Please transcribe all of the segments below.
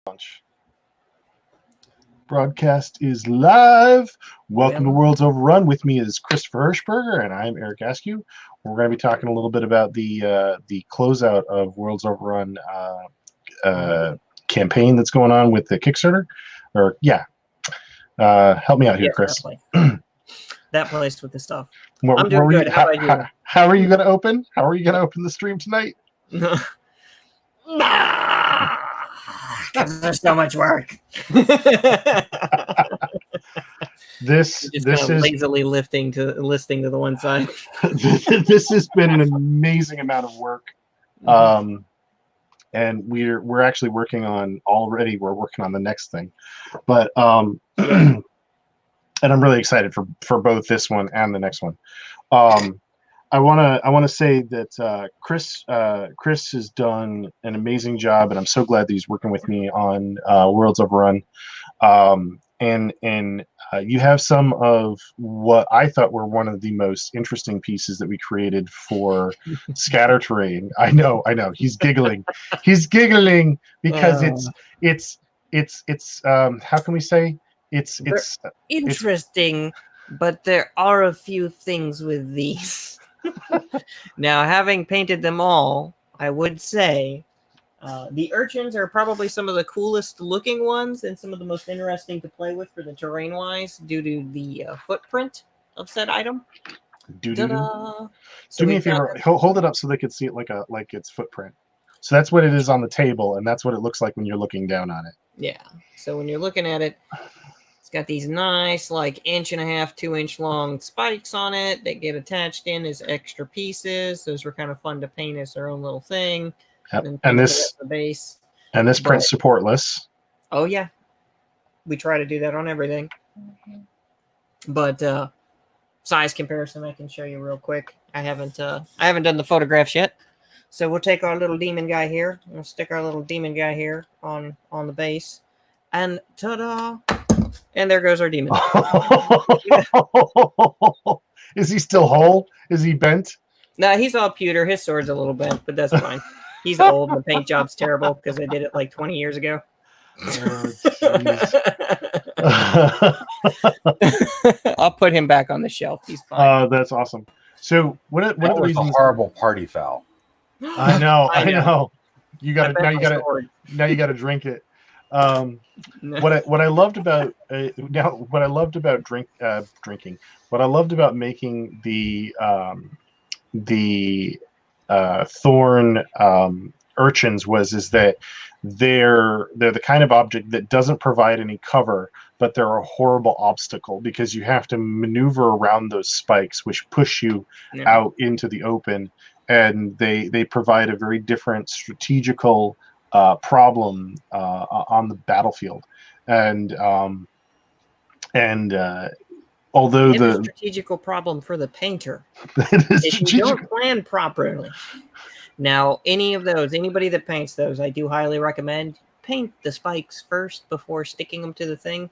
Launch. Broadcast is live. Welcome to Worlds Overrun. With me is Christopher Hirschberger, and I'm Eric Askew. We're going to be talking a little bit about the closeout of Worlds Overrun campaign that's going on with the Kickstarter. Help me out here, Chris. That place with the stuff. I'm doing good. How about you? How are you going to open? How are you going to open the stream tonight? Because there's so much work. This is lazily listing to the one side. This has been an amazing amount of work, and we're actually working on We're working on the next thing, but and I'm really excited for both this one and the next one. I want to say that Chris has done an amazing job, and I'm so glad that he's working with me on Worlds Overrun. And you have some of what I thought were one of the most interesting pieces that we created for scatter terrain. I know. He's giggling. He's giggling because it's how can we say it's interesting, but there are a few things with these. Now, having painted them all, I would say the urchins are probably some of the coolest looking ones and some of the most interesting to play with for the terrain wise due to the footprint of said item. Do me a favor, hold it up so they can see it like its footprint. So that's what it is on the table, and that's what it looks like when you're looking down on it. Yeah, so when you're looking at it, got these nice, like 1.5 to 2 inch long spikes on it that get attached in as extra pieces. Those were kind of fun to paint as their own little thing. Yep. And this the base. And this print's supportless. Oh yeah, we try to do that on everything. But size comparison, I can show you real quick. I haven't done the photographs yet. So we'll take our little demon guy here. We'll stick our little demon guy here on the base, and ta-da! And there goes our demon. Is he still whole? Is he bent? No, he's all pewter. His sword's a little bent, but that's fine. He's old and the paint job's terrible because I did it like 20 years ago. I'll put him back on the shelf. He's fine. That's awesome. So what are the reasons? A horrible party foul. I know. You got to drink it. What I loved about making the thorn urchins is that they're the kind of object that doesn't provide any cover, but they're a horrible obstacle because you have to maneuver around those spikes, which push you out into the open, and they provide a very different strategical problem on the battlefield, and although the strategical problem for the painter, if you don't plan properly. Now, anybody that paints those, I do highly recommend paint the spikes first before sticking them to the thing.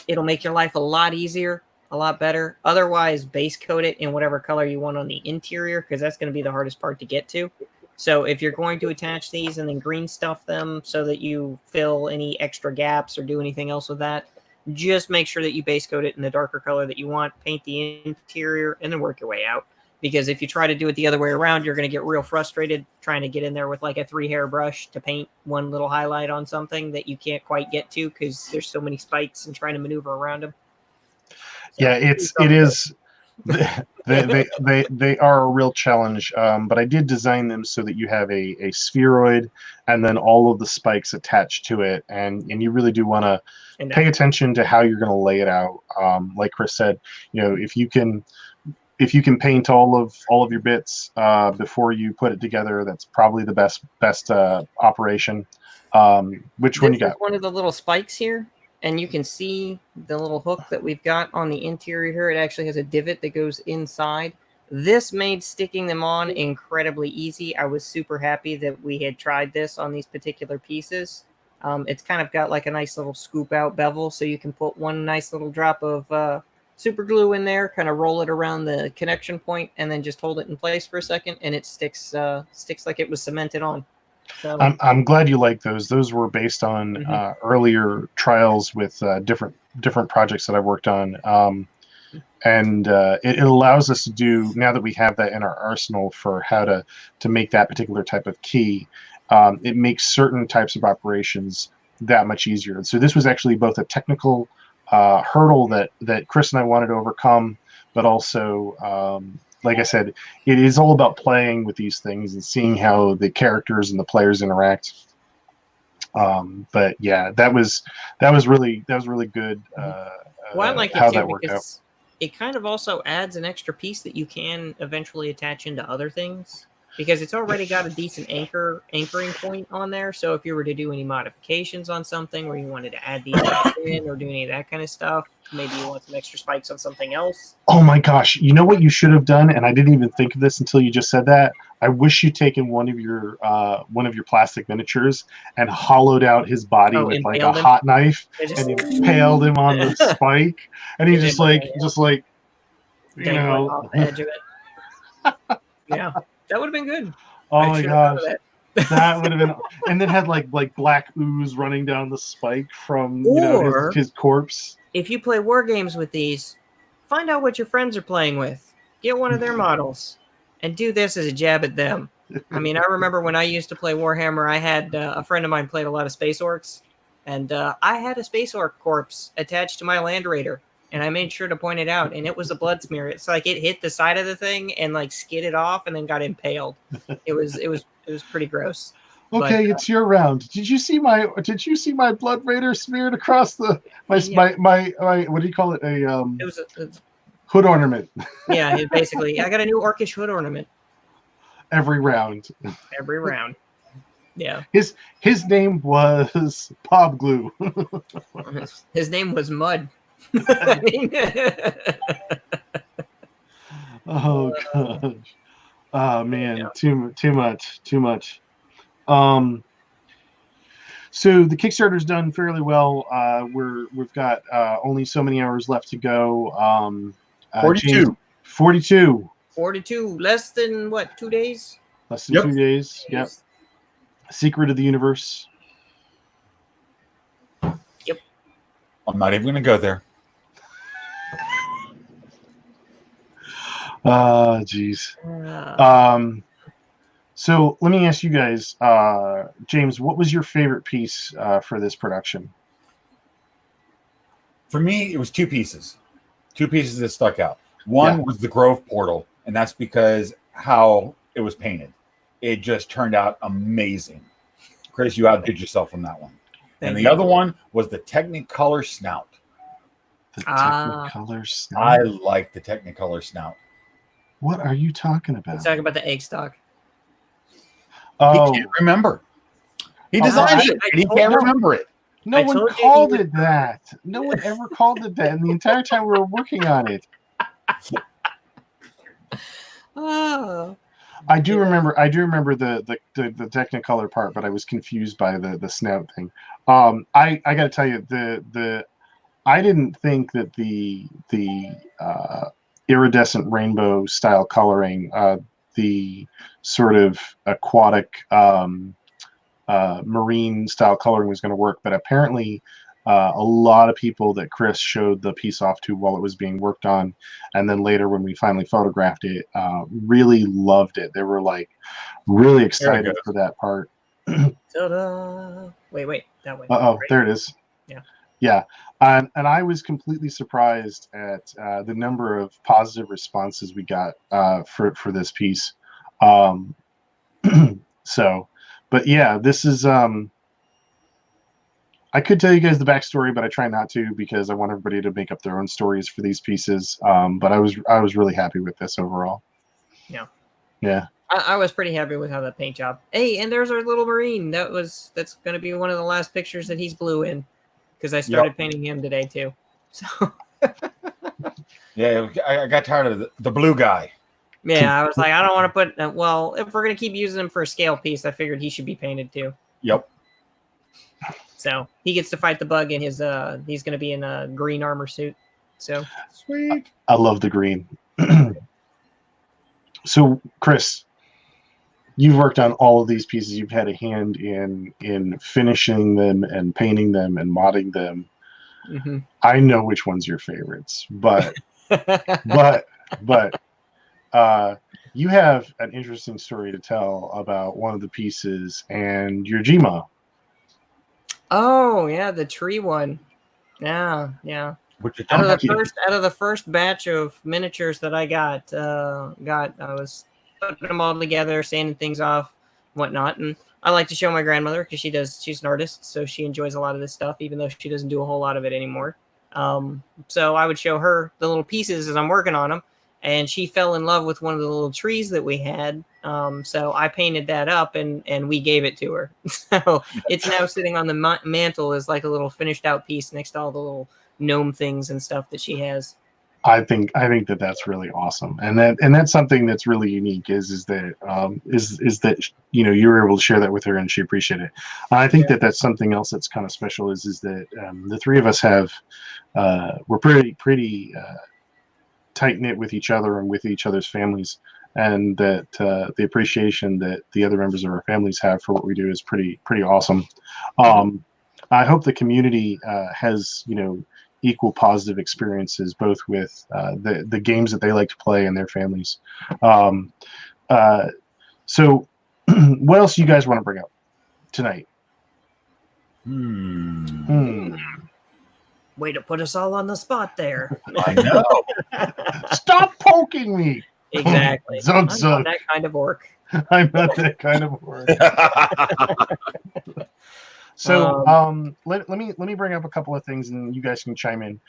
It'll make your life a lot easier, a lot better. Otherwise, base coat it in whatever color you want on the interior, because that's going to be the hardest part to get to. So if you're going to attach these and then green stuff them so that you fill any extra gaps or do anything else with that, just make sure that you base coat it in the darker color that you want, paint the interior, and then work your way out. Because if you try to do it the other way around, you're going to get real frustrated trying to get in there with like a 3-hair brush to paint one little highlight on something that you can't quite get to because there's so many spikes and trying to maneuver around them. So yeah, it is. They are a real challenge, but I did design them so that you have a spheroid and then all of the spikes attached to it, and you really do want to pay attention to how you're going to lay it out. Like Chris said, if you can paint all of your bits before you put it together, that's probably the best operation. Which one you got? One of the little spikes here. And you can see the little hook that we've got on the interior here. It actually has a divot that goes inside. This made sticking them on incredibly easy. I was super happy that we had tried this on these particular pieces. It's kind of got like a nice little scoop out bevel, so you can put one nice little drop of super glue in there, kind of roll it around the connection point, and then just hold it in place for a second, and it sticks like it was cemented on. So I'm glad you like those. Those were based on earlier trials with different projects that I've worked on. And it allows us to do, now that we have that in our arsenal for how to make that particular type of key, it makes certain types of operations that much easier. And so this was actually both a technical hurdle that Chris and I wanted to overcome, but also, like I said, it is all about playing with these things and seeing how the characters and the players interact. But yeah, that was really good. well, I like it How too that worked out. because it kind of also adds an extra piece that you can eventually attach into other things because it's already got a decent anchoring point on there. So if you were to do any modifications on something where you wanted to add these in or do any of that kind of stuff, maybe you want some extra spikes on something else. Oh my gosh! You know what you should have done, and I didn't even think of this until you just said that. I wish you'd taken one of your plastic miniatures and hollowed out his body with like a hot knife and impaled him on the spike, and he just like you know, off the edge of it. Yeah, that would have been good. Oh my gosh, that would have been, and then had like black ooze running down the spike from his corpse. If you play war games with these, find out what your friends are playing with. Get one of their models and do this as a jab at them. I mean, I remember when I used to play Warhammer, I had a friend of mine played a lot of Space Orcs, and I had a Space Orc corpse attached to my Land Raider, and I made sure to point it out, and it was a blood smear. It's like it hit the side of the thing and like skidded off and then got impaled. It was pretty gross. Okay, it's your round. Did you see my Blood Raider smeared across my what do you call it? It was a hood ornament. Yeah, basically. I got a new orcish hood ornament. Every round. Every round. Yeah. His name was Bob Glue. His name was Mud. Oh gosh. Oh man, yeah. Too much. So the Kickstarter's done fairly well. We've got only so many hours left to go. 42. 42. Less than what? 2 days? Less than 2 days. Yep. Secret of the Universe. Yep. I'm not even going to go there. Geez. So let me ask you guys, James, what was your favorite piece for this production? For me, it was two pieces that stuck out. One was the Grove portal, and that's because how it was painted. It just turned out amazing. Chris, you outdid yourself on that one. And the other one was the Technicolor snout. The Technicolor snout? I like the Technicolor snout. What are you talking about? He's talking about the egg stock. Oh. He can't remember. He designed it, and he can't remember it. No one called it that. No one ever called it that in the entire time we were working on it. Oh. I do remember the Technicolor part, but I was confused by the snout thing. I got to tell you, I didn't think that the iridescent rainbow style coloring, the sort of aquatic marine style coloring was going to work, but apparently a lot of people that Chris showed the piece off to while it was being worked on, and then later when we finally photographed it, really loved it. They were like really excited for that part. Ta-da. Wait, that way. Right? There it is. Yeah. And I was completely surprised at the number of positive responses we got for this piece. So, but yeah, this is I could tell you guys the backstory, but I try not to because I want everybody to make up their own stories for these pieces. But I was really happy with this overall. Yeah. I was pretty happy with how that paint job. Hey, and there's our little Marine. That's going to be one of the last pictures that he's blue in, because I started painting him today too. So. Yeah, I got tired of the blue guy. Yeah, I was like, I don't want to put. Well, if we're going to keep using him for a scale piece, I figured he should be painted too. Yep. So he gets to fight the bug in his. He's going to be in a green armor suit. So sweet. I love the green. So, Chris, you've worked on all of these pieces. You've had a hand in finishing them and painting them and modding them. Mm-hmm. I know which one's your favorites, but you have an interesting story to tell about one of the pieces and your Gma. Oh yeah, the tree one. Yeah. Which is Out of the first batch of miniatures that I got, I was putting them all together, sanding things off, whatnot, and I like to show my grandmother because she's an artist, so she enjoys a lot of this stuff, even though she doesn't do a whole lot of it anymore. So I would show her the little pieces as I'm working on them, and she fell in love with one of the little trees that we had. So I painted that up and we gave it to her. So it's now sitting on the mantle as like a little finished out piece next to all the little gnome things and stuff that she has. I think that that's really awesome, and that's something that's really unique. Is that you were able to share that with her and she appreciated it. I think that that's something else that's kind of special. Is that the three of us have we're pretty tight knit with each other and with each other's families, and that the appreciation that the other members of our families have for what we do is pretty awesome. I hope the community has equal positive experiences, both with the games that they like to play and their families. So what else do you guys want to bring up tonight? Way to put us all on the spot there. I know. Stop poking me. Exactly. I'm not that kind of orc. I'm not that kind of orc. So let me bring up a couple of things and you guys can chime in.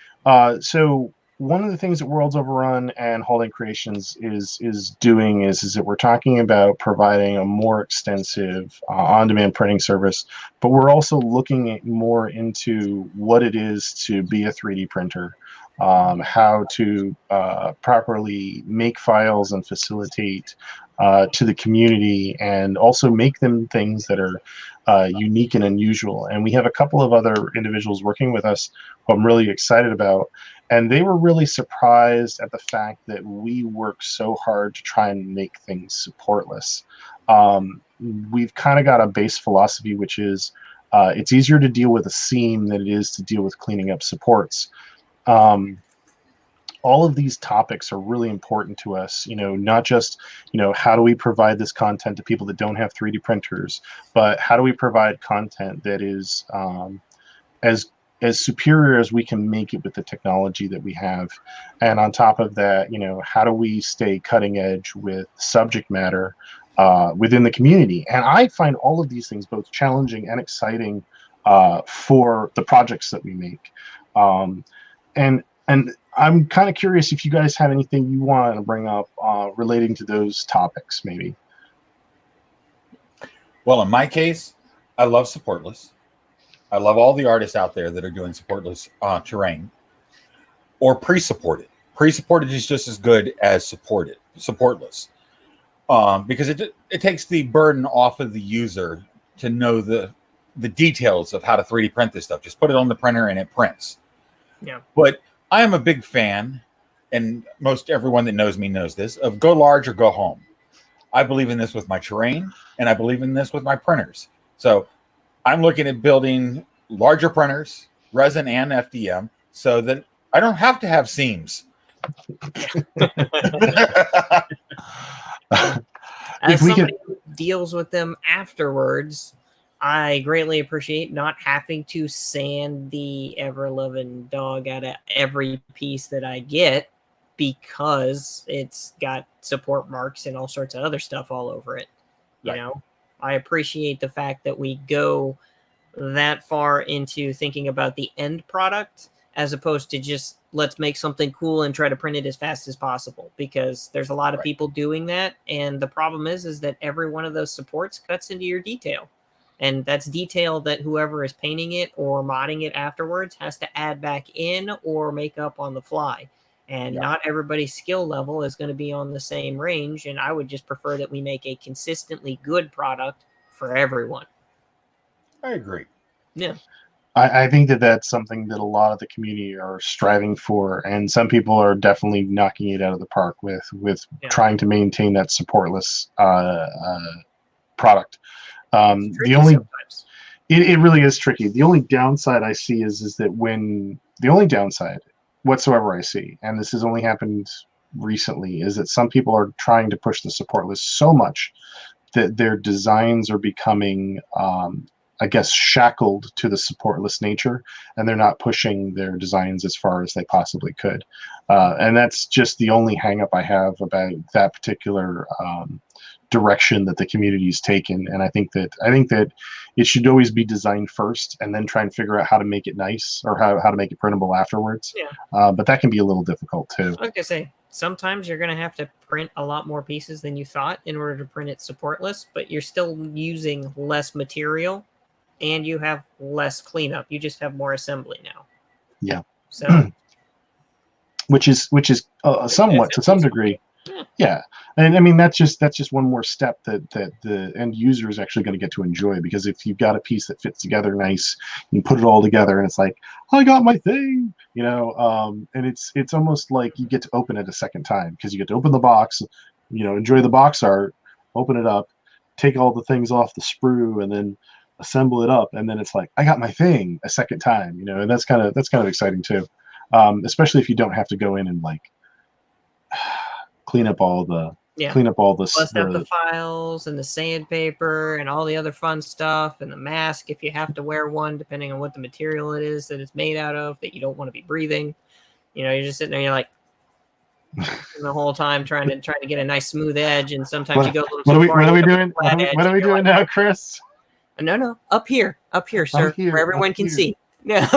So one of the things that Worlds Overrun and Holding Creations is doing is that we're talking about providing a more extensive on-demand printing service, but we're also looking at more into what it is to be a 3D printer, how to properly make files and facilitate to the community, and also make them things that are unique and unusual. And we have a couple of other individuals working with us who I'm really excited about. And they were really surprised at the fact that we work so hard to try and make things supportless. We've kind of got a base philosophy, which is it's easier to deal with a seam than it is to deal with cleaning up supports. All of these topics are really important to us, not just, how do we provide this content to people that don't have 3D printers, but how do we provide content that is as superior as we can make it with the technology that we have. And on top of that, how do we stay cutting edge with subject matter within the community? And I find all of these things both challenging and exciting for the projects that we make. And I'm kind of curious if you guys have anything you want to bring up relating to those topics, maybe. Well, in my case, I love supportless. I love all the artists out there that are doing supportless terrain or pre-supported. Pre-supported is just as good as supportless, because it takes the burden off of the user to know the details of how to 3D print this stuff. Just put it on the printer and it prints. Yeah. But I am a big fan, and most everyone that knows me knows this, of go large or go home. I believe in this with my terrain, and I believe in this with my printers. So I'm looking at building larger printers, resin and FDM, so that I don't have to have seams. As somebody who deals with them afterwards, I greatly appreciate not having to sand the ever-loving dog out of every piece that I get, because it's got support marks and all sorts of other stuff all over it. I appreciate the fact that we go that far into thinking about the end product as opposed to just let's make something cool and try to print it as fast as possible, because there's a lot of people doing that. And the problem is that every one of those supports cuts into your detail. And that's detail that whoever is painting it or modding it afterwards has to add back in or make up on the fly. And not everybody's skill level is going to be on the same range. And I would just prefer that we make a consistently good product for everyone. I agree. Yeah. I think that that's something that a lot of the community are striving for, and some people are definitely knocking it out of the park with trying to maintain that supportless product. The only sometimes. It really is tricky. The only downside I see is that the only downside whatsoever I see, and this has only happened recently, is that some people are trying to push the support list so much that their designs are becoming, I guess, shackled to the support list nature, and they're not pushing their designs as far as they possibly could. And that's just the only hang up I have about that particular direction that the community's taken. And I think that it should always be designed first and then try and figure out how to make it nice or how to make it printable afterwards. Yeah. But that can be a little difficult too. Like I say, sometimes you're going to have to print a lot more pieces than you thought in order to print it support list, but you're still using less material and you have less cleanup. You just have more assembly now. Yeah. So, which is somewhat to some degree. Yeah. And I mean, that's just one more step that the end user is actually going to get to enjoy, because if you've got a piece that fits together nice, you put it all together and it's like, I got my thing, and it's almost like you get to open it a second time, because you get to open the box, enjoy the box art, open it up, take all the things off the sprue, and then assemble it up, and then it's like, I got my thing a second time, and that's kind of exciting too, especially if you don't have to go in and like clean up all the bust out the files and the sandpaper and all the other fun stuff, and the mask if you have to wear one, depending on what the material it is that it's made out of, that you don't want to be breathing. You're just sitting there, you're like the whole time trying to get a nice smooth edge, and sometimes you go a little too far. What are we doing? What are we doing now, Chris? No, up here, sir, where everyone can see. Yeah.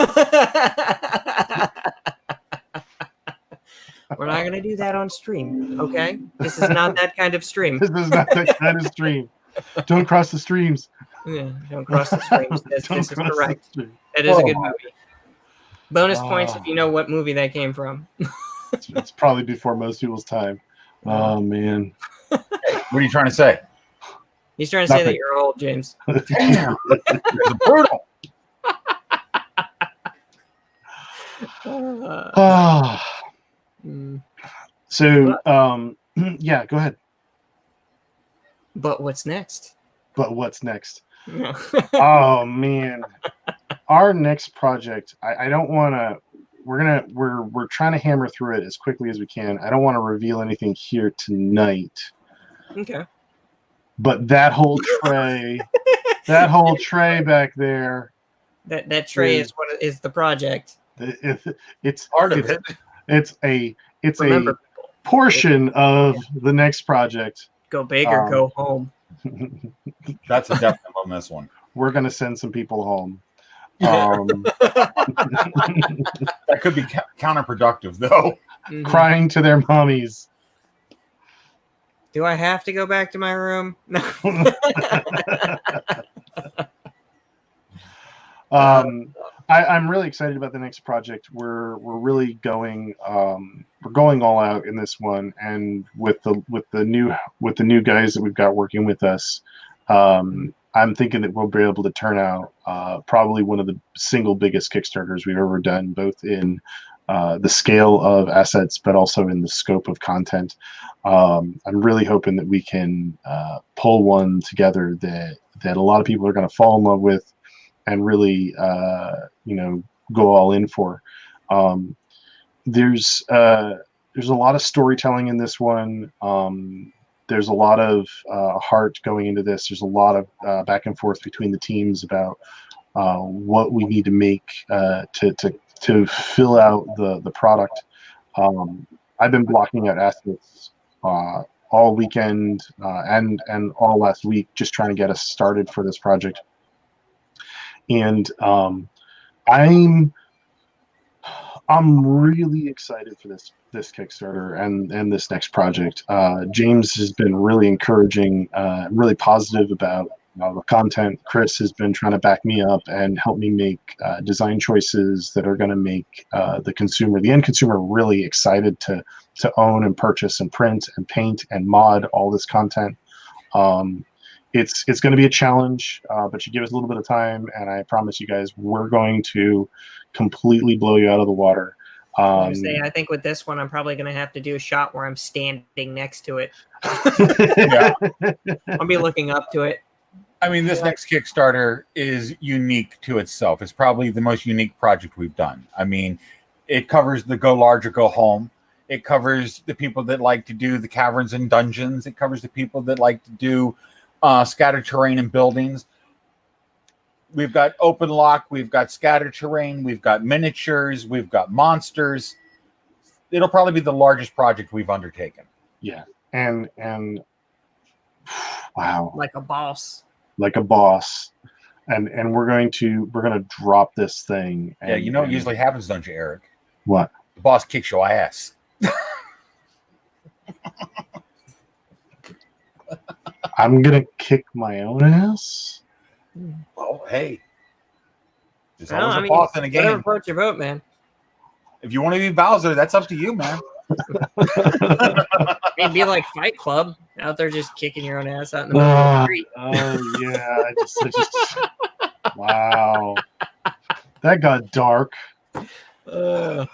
We're not going to do that on stream, okay? This is not that kind of stream. This is not that kind of stream. Don't cross the streams. Yeah, don't cross the streams. This is correct. That is a good movie. Bonus points if you know what movie that came from. It's probably before most people's time. Oh, man. Hey, what are you trying to say? He's trying to say that you're old, James. Damn. It's brutal. So, yeah, go ahead. But what's next? Oh man, our next project. I don't want to. We're trying to hammer through it as quickly as we can. I don't want to reveal anything here tonight. Okay. But that whole tray, back there. That tray is what is the project. It's part of it. It's a portion of the next project. Go big or go home. That's a definite on this one. We're gonna send some people home. That could be counterproductive, though. Mm-hmm. Crying to their mommies. Do I have to go back to my room? No. I'm really excited about the next project. We're really going we're going all out in this one, and with the new guys that we've got working with us, I'm thinking that we'll be able to turn out probably one of the single biggest Kickstarters we've ever done, both in the scale of assets, but also in the scope of content. I'm really hoping that we can pull one together that a lot of people are going to fall in love with and really, go all in for. There's a lot of storytelling in this one. There's a lot of heart going into this. There's a lot of back and forth between the teams about what we need to make to fill out the product. I've been blocking out assets all weekend and all last week, just trying to get us started for this project. And I'm really excited for this Kickstarter and this next project. James has been really encouraging, really positive about the content. Chris has been trying to back me up and help me make design choices that are going to make the end consumer really excited to own and purchase and print and paint and mod all this content. It's going to be a challenge, but you give us a little bit of time, and I promise you guys, we're going to completely blow you out of the water. I think with this one, I'm probably going to have to do a shot where I'm standing next to it. Yeah. I'll be looking up to it. I mean, this next Kickstarter is unique to itself. It's probably the most unique project we've done. I mean, it covers the go large or go home. It covers the people that like to do the caverns and dungeons. It covers the people that like to do scattered terrain and buildings. We've got open lock. We've got scattered terrain. We've got miniatures. We've got monsters. It'll probably be the largest project we've undertaken. Yeah, and wow, Like a boss. And we're gonna drop this thing. And, Yeah, you know what usually happens, don't you, Eric? What? The boss kicks your ass. I'm gonna kick my own ass. Oh, hey. There's No, always I a mean, boss in a whatever game. floats your boat, man. If you want to be Bowser, that's up to you, man. It'd be like Fight Club out there just kicking your own ass out in the middle of the street. Oh yeah, I just wow, that got dark. Just man.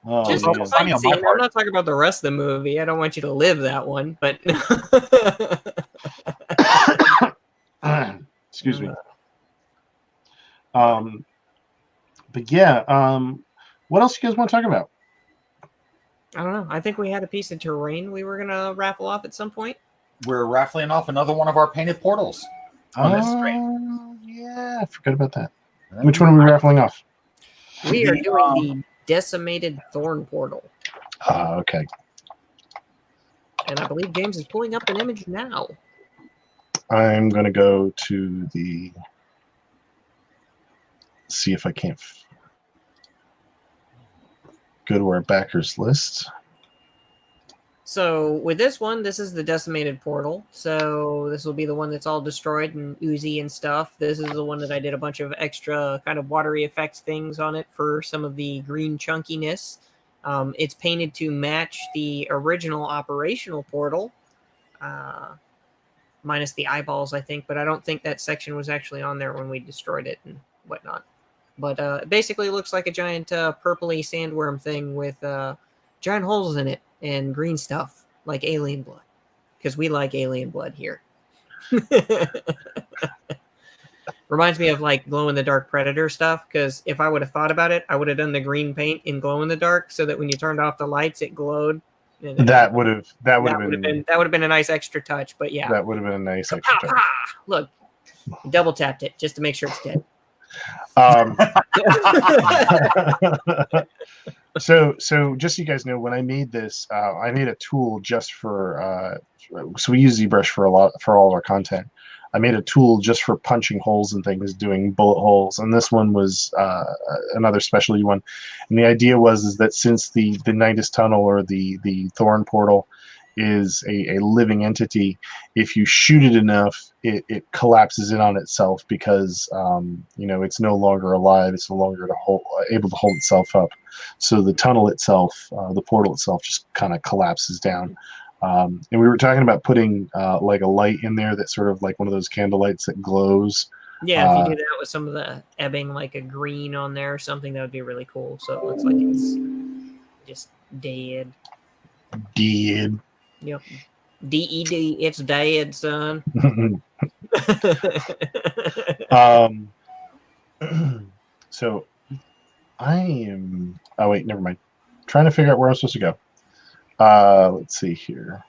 the fight scene. I'm not talking about the rest of the movie. I don't want you to live that one, but excuse me. But yeah, what else you guys want to talk about? I don't know. I think we had a piece of terrain we were gonna raffle off at some point. We're raffling off another one of our painted portals on this screen. Yeah, I forgot about that. Which one are we raffling off? We are doing the Decimated Thorn Portal. Okay. And I believe James is pulling up an image now. I'm gonna go to the. See if I can't go to our backers list. So with this one, this is the Decimated Portal. So this will be the one that's all destroyed and oozy and stuff. This is the one that I did a bunch of extra kind of watery effects things on it for some of the green chunkiness. It's painted to match the original operational portal, minus the eyeballs, I think. But I don't think that section was actually on there when we destroyed it and whatnot. But it basically looks like a giant purpley sandworm thing with giant holes in it and green stuff, like alien blood. Because we like alien blood here. Reminds me of like glow-in-the-dark Predator stuff, because if I would have thought about it, I would have done the green paint in glow-in-the-dark so that when you turned off the lights, it glowed. That would have been a nice extra touch, but yeah. That would have been a nice extra touch. Look, double tapped it just to make sure it's dead. So just so you guys know, when I made this, I made a tool just for so we use ZBrush for all of our content. I made a tool just for punching holes and things, doing bullet holes, and this one was another specialty one. And the idea is that since the Nidus Tunnel or the Thorn Portal is a living entity, if you shoot it enough, it collapses in on itself because it's no longer alive. It's no longer able to hold itself up. So the tunnel itself, the portal itself, just kind of collapses down. And we were talking about putting like a light in there that's sort of like one of those candle lights that glows. Yeah, if you do that with some of the ebbing, like a green on there or something, that would be really cool. So it looks like it's just dead. Dead. Yep. D-E-D, it's dead, son. So I am... Oh, wait, never mind. Trying to figure out where I'm supposed to go. Let's see here.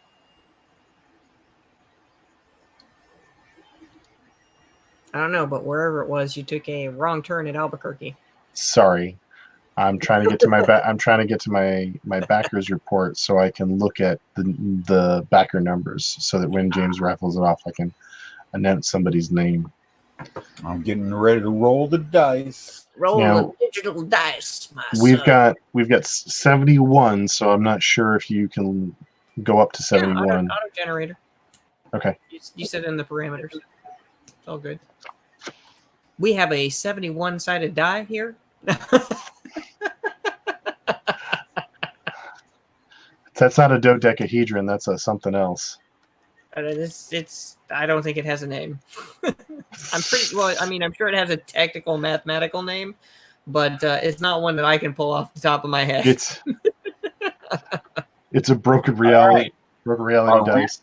I don't know, but wherever it was, you took a wrong turn at Albuquerque. Sorry. I'm trying to get to my backers report so I can look at the backer numbers so that when James raffles it off, I can announce somebody's name. I'm getting ready to roll the dice. Roll the digital dice, my son. We've got 71, so I'm not sure if you can go up to 71. Yeah, auto generator. Okay. You set in the parameters. It's all good. We have a 71-sided die here. That's not a dodecahedron. That's something else. I don't think it has a name. I'm sure it has a technical mathematical name, but it's not one that I can pull off the top of my head. It's a broken reality. Right. Broken reality dice.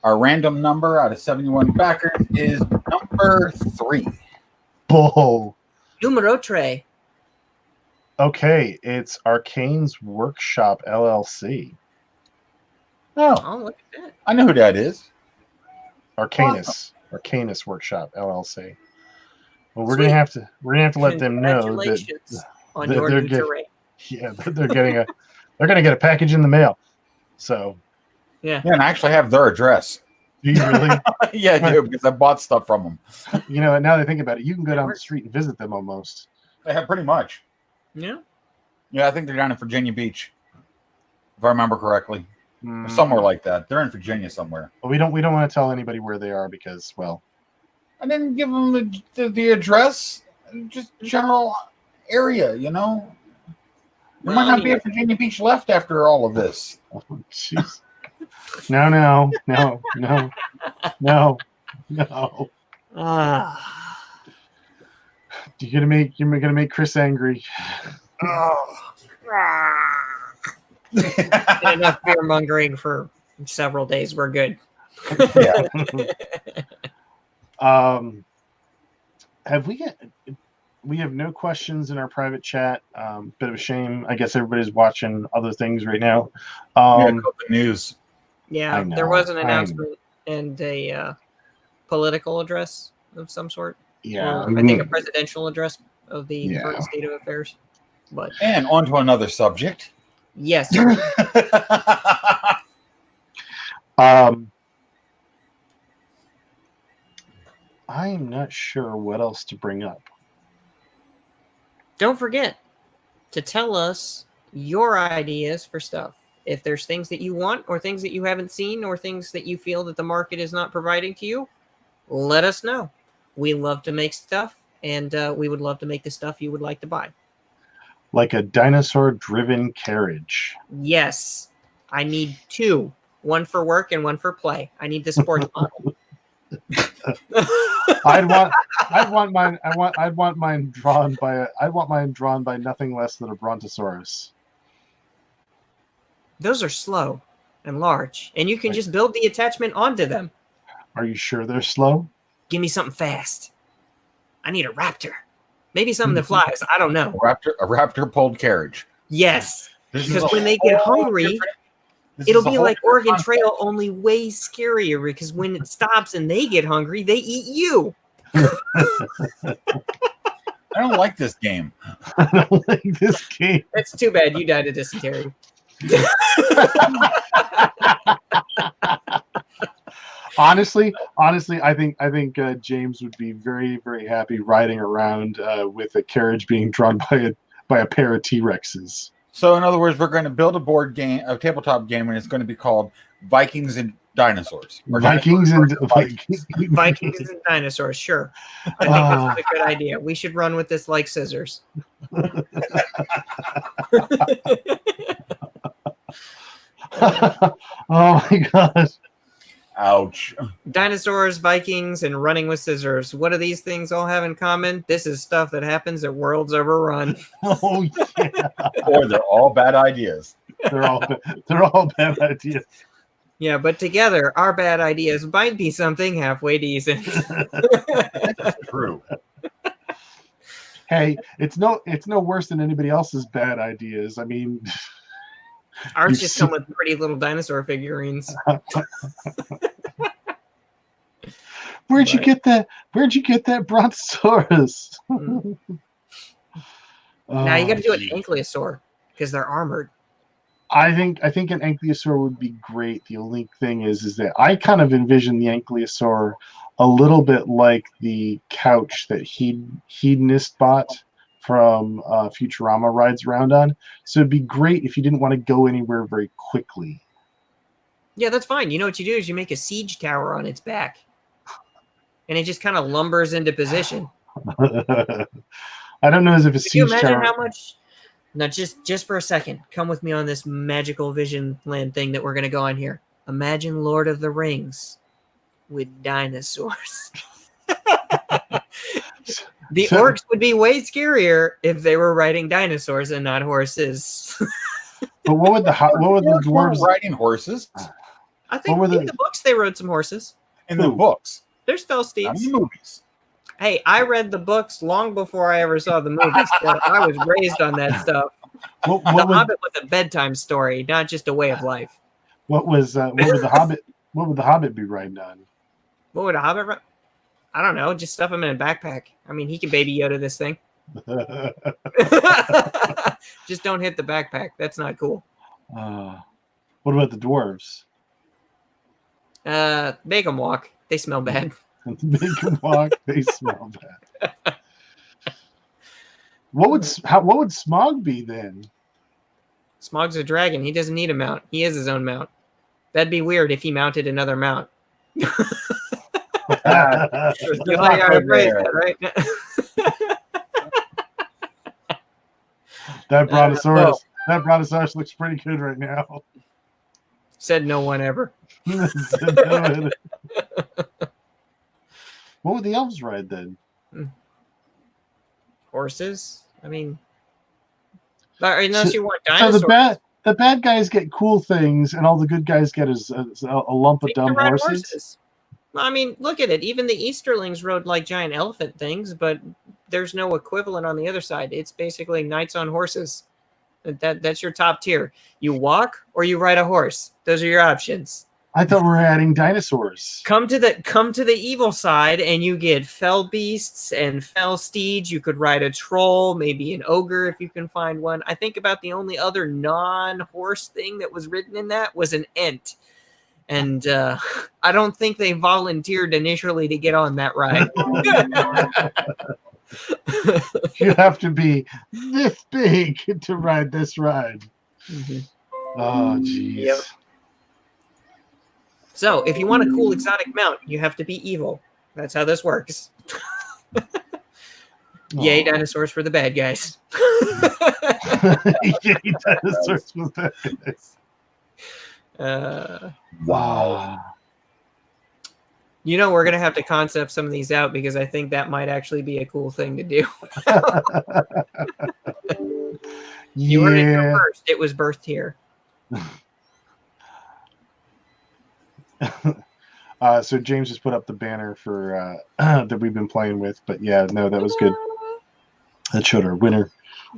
Our random number out of 71 backers is Number 3. Bull. Numero tre. Okay, it's Arcane's Workshop LLC. Oh, Oh, look at that. I know who that is. Arcanus. Arcanus Workshop LLC. Well, we're Sweet. gonna have to let them know that Congratulations on that your they're new get- terrain. they're gonna get a package in the mail. So Yeah. Yeah, and I actually have their address. do you really? Yeah, I do, because I bought stuff from them. You know, now that I think about it, you can go That down the works. street and visit them almost. They have pretty much. Yeah. Yeah, I think they're down in Virginia Beach, if I remember correctly. Mm. Somewhere like that. They're in Virginia somewhere. Well, we don't want to tell anybody where they are because, well, I didn't give them the address, just general area, you know. There might not be a Virginia Beach left after all of this. oh, jeez. No. Ah. You're gonna make Chris angry. Enough beer mongering for several days. We're good. Yeah. We have no questions in our private chat. Bit of a shame. I guess everybody's watching other things right now. The news. Yeah, I there know, was an I announcement and a political address of some sort. Yeah, Or I think a presidential address of the Yeah. current state of affairs. But And on to another subject. yes, I'm not sure what else to bring up. don't forget to tell us your ideas for stuff. If there's things that you want or things that you haven't seen or things that you feel that the market is not providing to you, let us know. We love to make stuff, and we would love to make the stuff you would like to buy. Like a dinosaur-driven carriage. Yes, I need 2. One for work and one for play. I need the sports model. I'd want mine drawn by nothing less than a brontosaurus. Those are slow and large, and you can just build the attachment onto them. Are you sure they're slow? Give me something fast. I need a raptor. Maybe something that flies. I don't know. A raptor pulled carriage. Yes, This is because a when they get whole hungry, different- this it'll is a be whole like different Oregon concept. Trail, only way scarier, because when it stops and they get hungry, they eat you. I don't like this game. I don't like this game. That's too bad. You died of dysentery. Honestly, I think James would be very, very happy riding around with a carriage being drawn by a pair of T-Rexes. So, in other words, we're going to build a board game, a tabletop game, and it's going to be called Vikings and Dinosaurs. Or Vikings and Vikings and dinosaurs, sure. I think this is a good idea. We should run with this like scissors. Oh my gosh. Ouch. Dinosaurs, Vikings, and running with scissors. What do these things all have in common? This is stuff that happens at Worlds Overrun. Oh yeah. Or they're all bad ideas. They're all bad ideas. Yeah, but together, our bad ideas might be something halfway decent. True. Hey, it's no worse than anybody else's bad ideas. I mean, Ours You've just seen- come with pretty little dinosaur figurines. where'd you get that brontosaurus? Mm. Now you got to do an geez. ankylosaur because they're armored. I think an ankylosaur would be great. The only thing is that I kind of envision the ankylosaur a little bit like the couch that Hedonist bought from Futurama rides around on. So it'd be great if you didn't want to go anywhere very quickly. Yeah, that's fine. You know what you do is you make a siege tower on its back, and it just kind of lumbers into position. I don't know as if a Can you siege imagine tower. how much? Now, just for a second, come with me on this magical vision land thing that we're going to go on here. Imagine Lord of the Rings with dinosaurs. The orcs would be way scarier if they were riding dinosaurs and not horses. But what would the dwarves? Riding horses I think What were in the books they rode some horses. in the books, There's fell not in steeds. the movies. Hey, I read the books long before I ever saw the movies. So I was raised on that stuff. The Hobbit was a bedtime story, not just a way of life. What would the Hobbit? What would the Hobbit be riding on? What would a Hobbit? I don't know. Just stuff him in a backpack. I mean, he can Baby Yoda this thing. Just don't hit the backpack. That's not cool. What about the dwarves? Make them walk. They smell bad. Make them walk. They smell bad. What would Smog be then? Smog's a dragon. He doesn't need a mount. He is his own mount. That'd be weird if he mounted another mount. You like how I phrased that, right? That brontosaurus looks pretty good right now. Said no one ever. What would the elves ride then? Horses? I mean, unless you want dinosaurs. So the bad guys get cool things, and all the good guys get is a lump of dumb horses. Well, I mean, look at it. Even the Easterlings rode like giant elephant things, but there's no equivalent on the other side. It's basically knights on horses. That's your top tier. You walk or you ride a horse. Those are your options. I thought we were adding dinosaurs. Come to the evil side, and you get fell beasts and fell steeds. You could ride a troll, maybe an ogre if you can find one. I think about the only other non-horse thing that was written in that was an ent. And I don't think they volunteered initially to get on that ride. You have to be this big to ride this ride. Mm-hmm. Oh, jeez. Yep. So, if you want a cool exotic mount, you have to be evil. That's how this works. Yay, dinosaurs for the bad guys. Yay, dinosaurs for the bad guys. Wow. You know, we're going to have to concept some of these out because I think that might actually be a cool thing to do. You heard it here first. It was birthed here. So James just put up the banner for that we've been playing with, but yeah, no, that was good. That showed our winner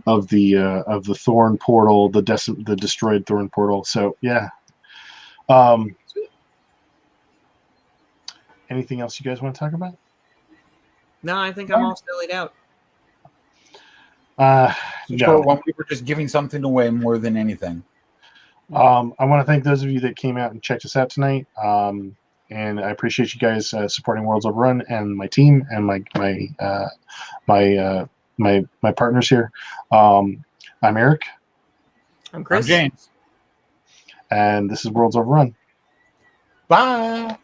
of the Thorn portal, the destroyed Thorn portal. So yeah. Anything else you guys want to talk about? No, I think I'm all sillied out. No. When we were just giving something away more than anything. I want to thank those of you that came out and checked us out tonight. And I appreciate you guys supporting Worlds Overrun and my team and my partners here. I'm Eric. I'm Chris. I'm James. And this is Worlds Overrun. Bye.